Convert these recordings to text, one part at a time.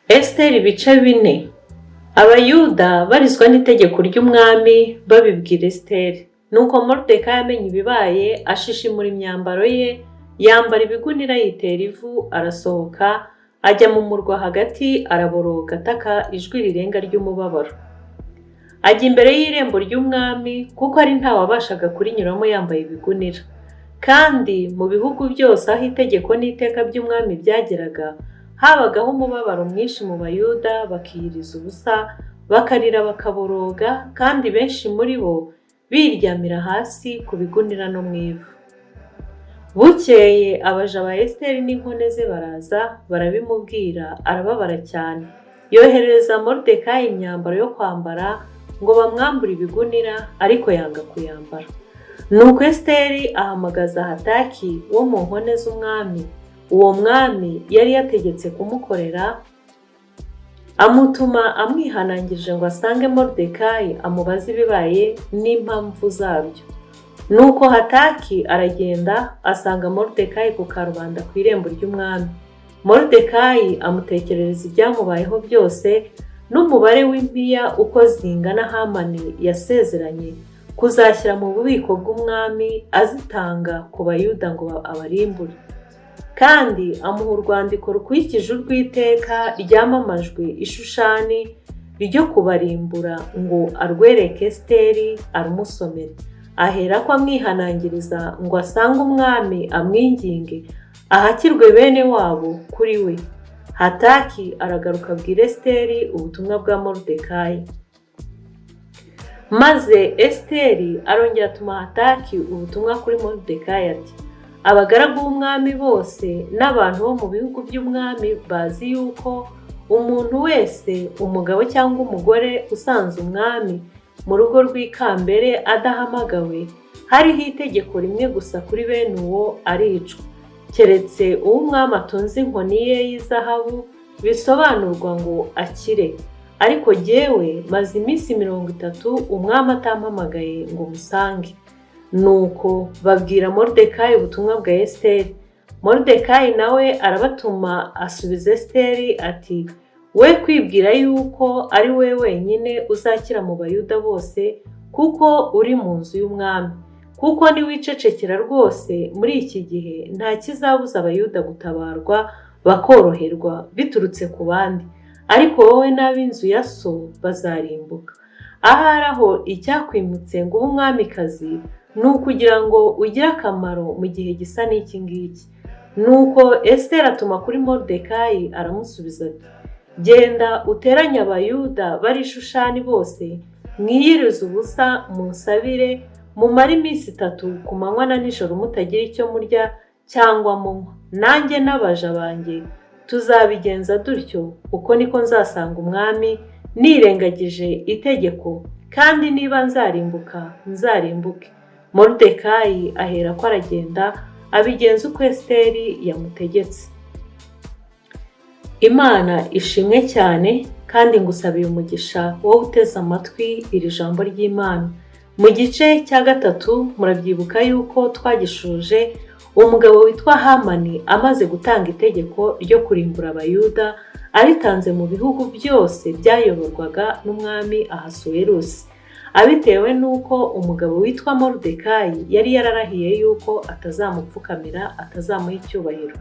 Esiteri ibice 4. Abayuda barizwa n'itegeko ry'umwami babibwira Esiteri. Nuko Moridekayi amenye ibibaye, ashishimura imyambaro ye, yambara ibigunira yitera ivu, arasohoka, ajya mu murwa hagati, araboroga ataka ijwi rirenga ry'umubabaro. Ajya imbere y'irembo ry'umwami, kuko ari ntawabashaga kurinyuramo yambaye ibigunira. Kandi mu bihugu byose aho itegeko n'iteka by'umwami byageraga, habagaho umubabaro mwinshi mu Bayuda, bakiyiriza ubusa, bakarira bakaboroga, kandi benshi muri bo biryamira hasi ku bigunira no mu ivu. Bukeye abaja ba Esiteri n'inkone ze baraza, barabimubwira, arababara cyane. Yoherereza Moridekayi imyambaro yo kwambara ngo bamwambure ibigunira, ariko yanga kuyambara. Nuko Esiteri ahamagaza Hataki wo mu nkone z'umwami. Uwo mwami yari yategetse kumukorera, amutuma amwihanangirije ngo asange Moridekayi amubaze ibibaye n'impamvu zabyo. Nuko Hataki aragenda asanga Moridekayi ku karubanda ku irembo ry'umwami. Moridekayi amutekerereza ibyamubayeho byose n'umubare w'impiya uko zingana Hamani yasezeranye kuzashyira mu bubiko bw'umwami, azitanga ku Bayuda ngo abarimbure. Kandi amuha urwandiko rukurikije urw'iteka ryamamajwe i Shushani ryo kubarimbura ngo arwereke Esiteri arumusomere. Aherako amwihanangiriza ngo asange umwami amwinginge ahakirwe bene wabo kuri we. Hataki aragaruka abwira Esiteri ubutumwa bwa Moridekayi. Maze Esiteri arongera atuma Hataki ubutumwa kuri Moridekayi ati: abagaragu b'umwami bose n'abantu bo mu bihugu by'umwami bazi yuko umuntu wese, umugabo cyangwa umugore usanze umwami mu rugo rw'ikambere adahamagawe, hariho itegeko rimwe gusa kuri bene uwo, aricwa, keretse uw'umwami atunze inkoni ye y'izahabu, bisobanurwa ngo akire. Ariko jyewe maze iminsi 30 umwami atampamagaye ngo musange. Nuko babwira Moridekayi ubutumwa bwa Esiteri. Moridekayi nawe arabatuma asubiza Esiteri ati: we kwibwira yuko ari we wenyine uzakira mu Bayuda bose, kuko uri mu nzu y'umwami. Kuko niwicecekera rwose muri iki gihe, nta kizabuza Abayuda gutabarwa bakoroherwa biturutse ku bandi, ariko wowe n'ab'inzu ya so bazarimbuka. Ahari aho icyakwimutse ngo ube umwamikazi ni ukugira ngo ugire akamaro mu gihe gisa n'iki ngiki. Nuko Esiteri atuma kuri Moridekayi aramusubiza ati: genda uteranye Abayuda bari i Shushani bose, mwiyirize ubusa, munsabire, mumare iminsi 3 ku manywa na nijoro mutagira icyo murya cyangwa munywa. Nanjye n'abaja banjye tuzabigenza dutyo, uko niko nzasanga umwami nirengagije itegeko, kandi niba nzarimbuka nzarimbuke. Moridekayi aherako aragenda abigenza uko Esiteri yamutegetse. Imana ishimwe cyane, kandi ngusabiye umugisha wowe uteze amatwi iri jambo ry'Imana. Mu gice cya 3 murabyibuka yuko twagishoje umugabo witwa Hamani amaze gutanga itegeko ryo kurimbura Abayuda, aritanze mu bihugu byose byayoborwaga n'umwami Ahasuwerusi, abitewe nuko umugabo witwa Moridekayi yari yararahiye yuko atazamupfukamira, atazamuha icyubahiro.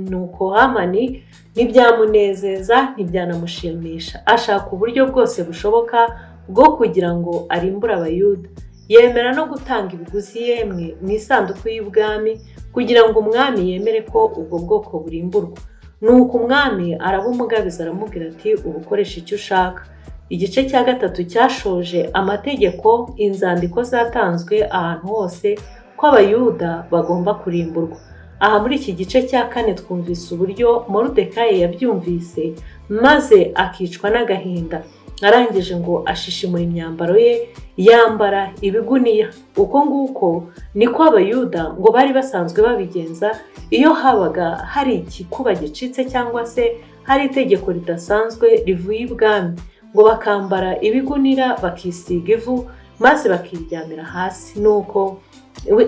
Nuko Hamani ntibyamunezeza, ntibyanamushimisha, ashaka uburyo bwose bushoboka bwo kugira ngo arimbure Abayuda. Yemera no gutanga ibiguzi yemwe mu isanduku y'ubwami, kugira ngo umwami yemere ko ubwo bwoko burimburwa. Nuko umwami arabumugabiza, aramubwira ati: ubukoresha icyo ushaka. Igice cya 3 cyashoje amategeko, inzandiko zatanzwe ahantu hose ko Abayuda bagomba kurimburwa. Aha muri iki gice cya 4 twumvise uburyo Moridekayi yabyumvise, maze akicwa n'agahinda. Arangije ngo ashishimura imyambaro ye, yambara ibiguniya. Uko nguko niko Abayuda ngo bari basanzwe babigenza iyo habaga hari ikikuba gicitse cyangwa se hari itegeko ridasanzwe rivuye ibwami, ngo bakambara ibigunira, bakisiga ivu, maze bakiryamira hasi. Nuko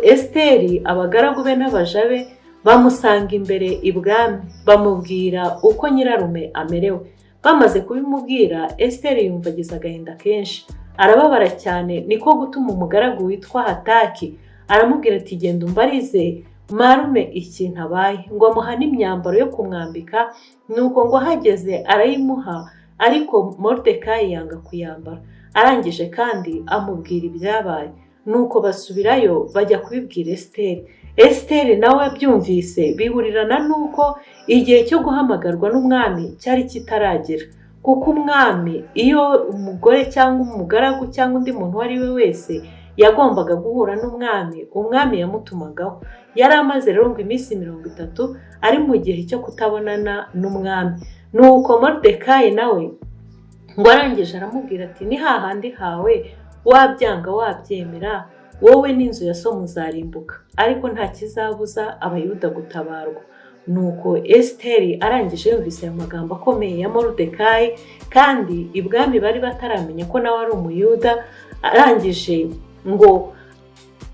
Esiteri, abagaragu be n'abaja be bamusanga imbere ibwami, bamubwira uko nyirarume amerewe. Bamaze kubimubwira, Esiteri yumva agize agahinda kenshi, arababara cyane, niko gutuma umugaragu witwa Hataki aramubwira ati genda umbarize marume ikintu abaye, ngo amuha n'imyambaro yo kumwambika. Nuko ngo ahageze arayimuha, ariko Moridekayi yanga kuyambara. Arangije kandi amubwira ibyabaye. Nuko basubirayo bajya kubibwira Esiteri. Esiteri nawe abyumvise bihurirana nuko igihe cyo guhamagarwa n'umwami cyari kitaragera, kuko umwami iyo umugore cyangwa umugaragu cyangwa undi muntu uwo ari we wese yagombaga guhura n'umwami, umwami yamutumagaho. Yari amaze rero ngo iminsi 30 ari mu gihe cyo kutabonana n'umwami. Nuko Moridekayi nawe ngo arangije aramubwira ati ni hahandi hawe, wabyanga wabyemera, wowe n'inzu ya so muzarimbuka, ariko nta kizabuza abayuda gutabarwa. Nuko Esiteri arangije yumvise ayo magambo akomeye ya Moridekayi, kandi ibwami bari bataramenya ko nawe ari umuyuda. Arangije ngo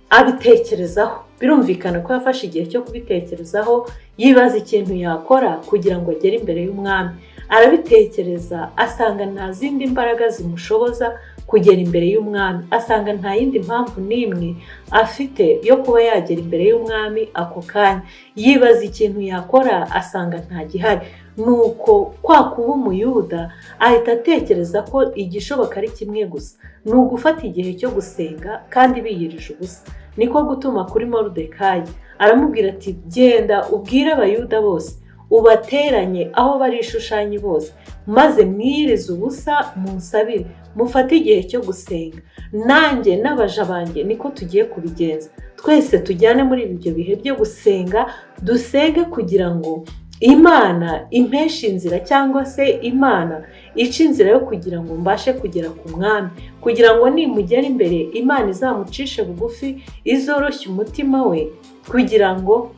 abitekerezaho, birumvikana ko yafashe igihe cyo kubitekerezaho, yibaza ikintu yakora kugira ngo agere imbere y'umwami. Arabitekereza asanga nta zindi mbaraga zimushoboza kugera imbere y'umwami, asanga nta yindi mpamvu n'imwe afite yo kuba yagera imbere y'umwami ako kanya. Yibaza ikintu yakora asanga nta gihari. Nuko kwa kuba umuyuda ahita atekereza ko igishoboka ari kimwe gusa, ni ugufata igihe cyo gusenga kandi biyirije ubusa. Niko gutuma kuri Moridekayi aramubwira ati genda ubwire abayuda bose, ubateranye aho bari Ishushanyi bose, maze mwiyirize ubusa munsabire, mufate igihe cyo gusenga. Nanjye n'abaja banjye niko tugiye kubigenza, twese tujyane muri ibyo bihe byo gusenga, dusenge kugira ngo Imana impeshe inzira, cyangwa se Imana ica inzira yo kugira ngo mbashe kugera ku mwami, kugira ngo nimugera imbere Imana izamucishe bugufi, izoroshye umutima we kugira ngo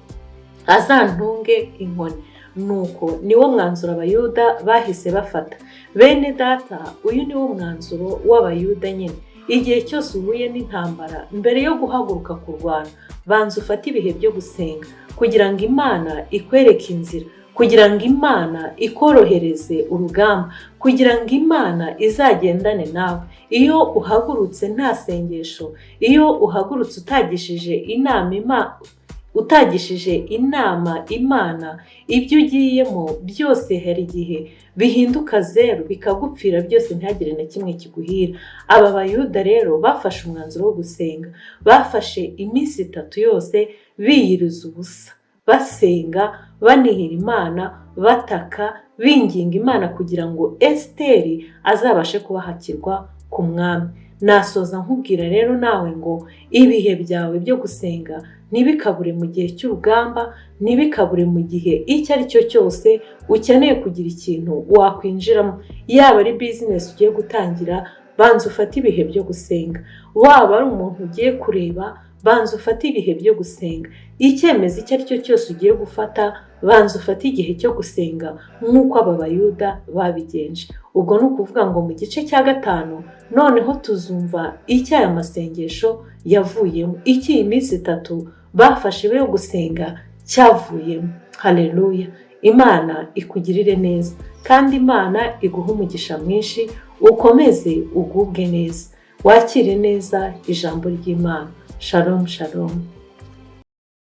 azantunge inkoni. Nuko niwo mwanzuro abayuda bahise bafata. Bene data, uyu niwo mwanzuro w'abayuda nyine. Igihe cyose uhuye n'intambara, mbere yo guhaguruka kurwana, banza ufate ibihe byo gusenga kugira ngo Imana ikwereke inzira, kugira ngo Imana ikorohereze urugamba, kugira ngo Imana izagendane nawe. Iyo uhagurutse nta sengesho, iyo uhagurutse utagishije inama Imana, ibyo ugiyemo byose hari igihe bihinduka zeru, bikagupfira byose, ntihagire na kimwe kiguhira. Aba bayuda rero bafashe umwanzuro wo gusenga, bafashe iminsi 3 yose biyiriza ubusa, basenga, banihira Imana, bataka, binginga Imana kugira ngo Esiteri azabashe kubahakirwa ku mwami. Nasoza nkubwira rero nawe ngo ibihe byawe byo gusenga ntibikabure mu gihe cy'urugamba, ntibikabure mu gihe icyo ari cyo cyose ukeneye kugira ikintu wakwinjiramo. Yaba ari business ugiye gutangira, banza ufate ibihe byo gusenga. Waba ari umuntu ugiye kureba, banza ufate ibihe byo gusenga. Icyemezo icyo ari cyo cyose ugiye gufata, banza ufate igihe cyo gusenga nk'uko aba bayuda babigenje. Ubwo ni ukuvuga ngo mu gice cya 5 noneho tuzumva icyo aya masengesho yavuyemo, iki iyi minsi 3 bafashe yo gusenga cyavuyemo. Haleluya! Imana ikugirire neza, kandi Imana iguha umugisha mwinshi, ukomeze ugubwe neza, wakire neza ijambo ry'Imana. Shalom shalom.